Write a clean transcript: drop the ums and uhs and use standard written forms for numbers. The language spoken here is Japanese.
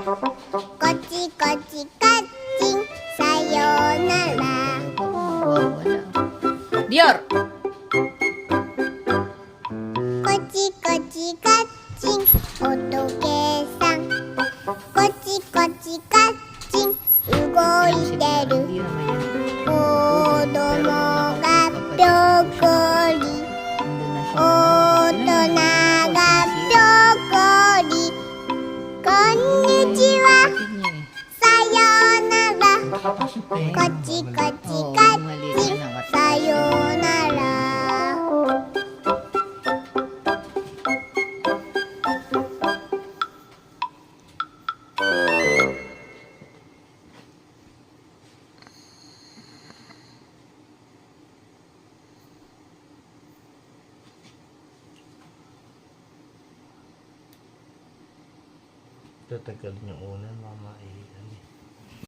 こちこちカッチンさようなら。Dior! こちこちカッチンおとけさん。こちこちカッチン動いてる。 Hindi naman yan. 子供がぴょこり Nandun na 大人 siya. がぴょこり。こんにちはさようなら。こちこちカッチンさようなら。Tatagal yung una, mama eh.